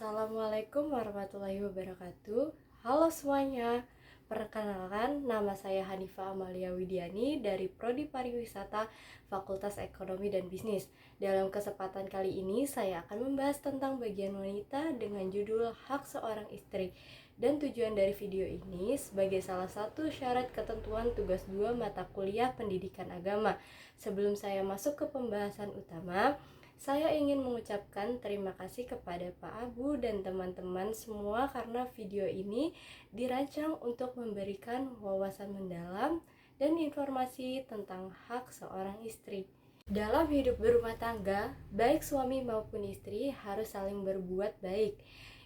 Assalamualaikum warahmatullahi wabarakatuh. Halo semuanya, perkenalkan nama saya Hanifah Amalia Widiani dari Prodi Pariwisata Fakultas Ekonomi dan Bisnis. Dalam kesempatan kali ini saya akan membahas tentang bagian wanita dengan judul Hak Seorang Istri. Dan tujuan dari video ini sebagai salah satu syarat ketentuan tugas 2 mata kuliah pendidikan agama. Sebelum saya masuk ke pembahasan utama, saya ingin mengucapkan terima kasih kepada Pak Abu dan teman-teman semua karena video ini dirancang untuk memberikan wawasan mendalam dan informasi tentang hak seorang istri. Dalam hidup berumah tangga, baik suami maupun istri harus saling berbuat baik.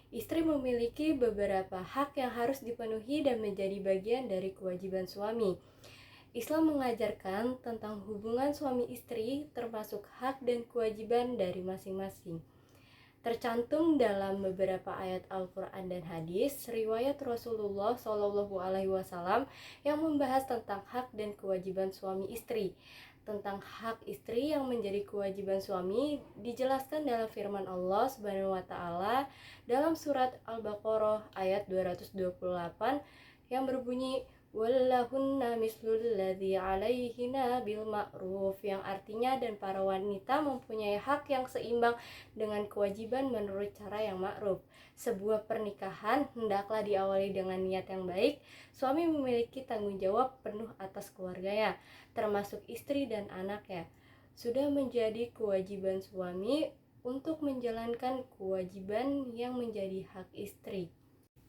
Istri memiliki beberapa hak yang harus dipenuhi dan menjadi bagian dari kewajiban suami. Islam mengajarkan tentang hubungan suami istri termasuk hak dan kewajiban dari masing-masing. Tercantum dalam beberapa ayat Al-Quran dan hadis riwayat Rasulullah SAW yang membahas tentang hak dan kewajiban suami istri. Tentang hak istri yang menjadi kewajiban suami dijelaskan dalam firman Allah Subhanahu wa taala dalam surat Al-Baqarah ayat 228 yang berbunyi wallahunna mislul ladzi alaihinna bil ma'ruf, yang artinya dan para wanita mempunyai hak yang seimbang dengan kewajiban menurut cara yang ma'ruf. Sebuah pernikahan hendaklah diawali dengan niat yang baik. Suami memiliki tanggung jawab penuh atas keluarganya, termasuk istri dan anaknya. Sudah menjadi kewajiban suami untuk menjalankan kewajiban yang menjadi hak istri.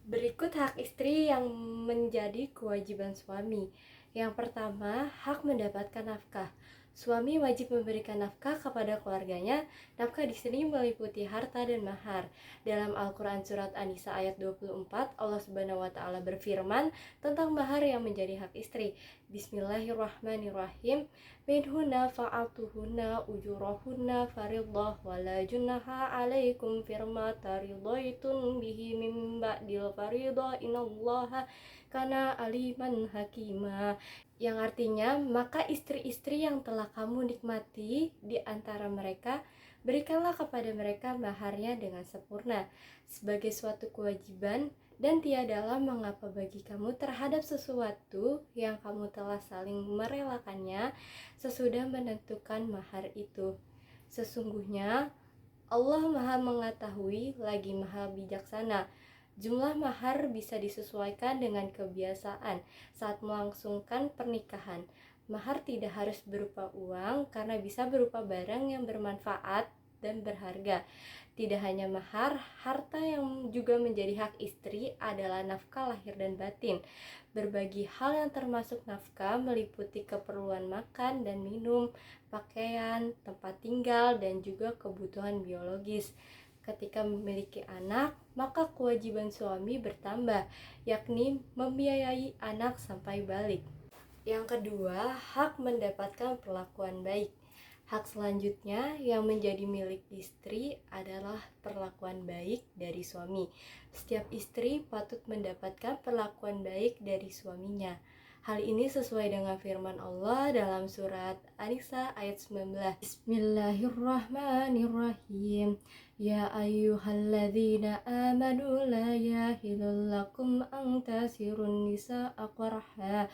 Berikut hak istri yang menjadi kewajiban suami. Yang pertama, hak mendapatkan nafkah. Suami wajib memberikan nafkah kepada keluarganya. Nafkah di sini meliputi harta dan mahar. Dalam Al-Quran Surat An-Nisa ayat 24, Allah Subhanahu wa taala berfirman tentang mahar yang menjadi hak istri. Bismillahirrahmanirrahim. Minhunna fa'atuhunna ujurahunna fariddah wala junaha alaikum firma taridhaitun bihi min ba'dil fariddah innallaha kana aliman hakima, yang artinya maka istri-istri yang telah kamu nikmati di antara mereka berikanlah kepada mereka maharnya dengan sempurna sebagai suatu kewajiban, dan tiadalah mengapa bagi kamu terhadap sesuatu yang kamu telah saling merelakannya sesudah menentukan mahar itu. Sesungguhnya Allah Maha Mengetahui lagi Maha Bijaksana. Jumlah mahar bisa disesuaikan dengan kebiasaan saat melangsungkan pernikahan. Mahar tidak harus berupa uang karena bisa berupa barang yang bermanfaat dan berharga. Tidak hanya mahar, harta yang juga menjadi hak istri adalah nafkah lahir dan batin. Berbagi hal yang termasuk nafkah meliputi keperluan makan dan minum, pakaian, tempat tinggal, dan juga kebutuhan biologis. Ketika memiliki anak, maka kewajiban suami bertambah, yakni membiayai anak sampai balik. Yang kedua, hak mendapatkan perlakuan baik. Hak selanjutnya yang menjadi milik istri adalah perlakuan baik dari suami. Setiap istri patut mendapatkan perlakuan baik dari suaminya. Hal ini sesuai dengan firman Allah dalam surat An-Nisa ayat 19. Bismillahirrahmanirrahim. Ya ayyuhalladzina amanu la yahilul lakum an tasirun nisa'a qarha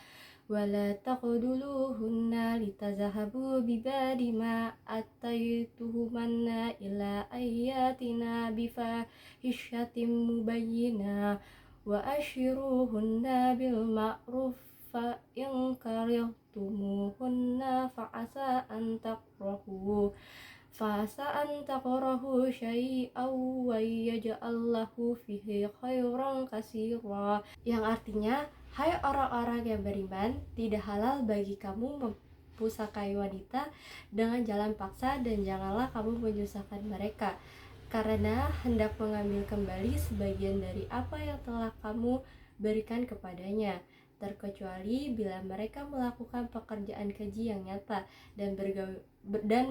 wala taqduluhunna litazhabu bibadi ma ataituhumanna ila ayatina bifahishatin mubayyina wa ashiruhunna bil ma'ruf fa in karihtumuhunna fa'asa an takrahu syai'aw wa yaj'allahu fihi khairan katsira, yang artinya hai orang-orang yang beriman, tidak halal bagi kamu mempusakai wanita dengan jalan paksa dan janganlah kamu menyusahkan mereka karena hendak mengambil kembali sebagian dari apa yang telah kamu berikan kepadanya, terkecuali bila mereka melakukan pekerjaan keji yang nyata, dan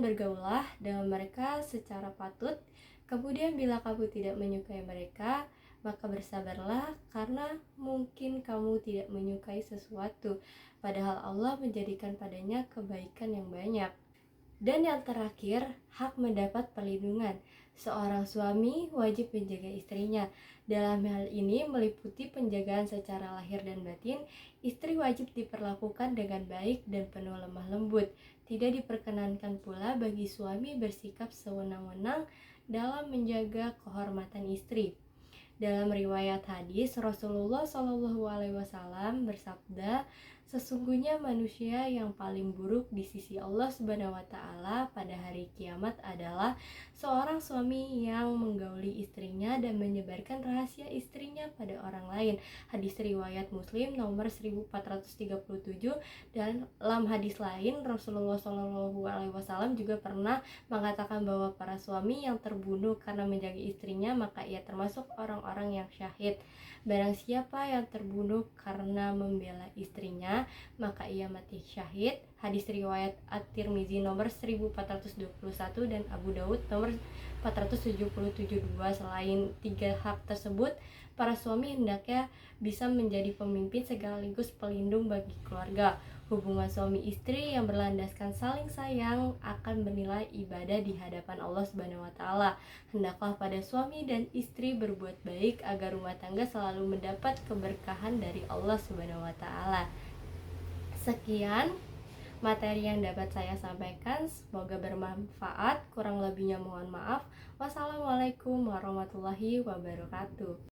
bergaulah dengan mereka secara patut. Kemudian bila kamu tidak menyukai mereka, maka bersabarlah karena mungkin kamu tidak menyukai sesuatu, padahal Allah menjadikan padanya kebaikan yang banyak. Dan yang terakhir, hak mendapat perlindungan. Seorang suami wajib menjaga istrinya. Dalam hal ini meliputi penjagaan secara lahir dan batin. Istri wajib diperlakukan dengan baik dan penuh lemah lembut. Tidak diperkenankan pula bagi suami bersikap sewenang-wenang dalam menjaga kehormatan istri. Dalam riwayat hadis, Rasulullah SAW bersabda, sesungguhnya manusia yang paling buruk di sisi Allah Subhanahu wa taala pada hari kiamat adalah seorang suami yang menggauli istrinya dan menyebarkan rahasia istrinya pada orang lain. Hadis riwayat Muslim nomor 1437. Dan dalam hadis lain, Rasulullah SAW juga pernah mengatakan bahwa para suami yang terbunuh karena menjaga istrinya maka ia termasuk orang-orang yang syahid. Barang siapa yang terbunuh karena membela istrinya maka ia mati syahid. Hadis riwayat At-Tirmizi nomor 1421 dan Abu Daud nomor 477. Selain tiga hak tersebut, para suami hendaknya bisa menjadi pemimpin sekaligus pelindung bagi keluarga. Hubungan suami istri yang berlandaskan saling sayang akan bernilai ibadah di hadapan Allah Subhanahu wa taala. Hendaklah pada suami dan istri berbuat baik agar rumah tangga selalu mendapat keberkahan dari Allah Subhanahu wa taala. Sekian materi yang dapat saya sampaikan, semoga bermanfaat. Kurang lebihnya mohon maaf. Wassalamualaikum warahmatullahi wabarakatuh.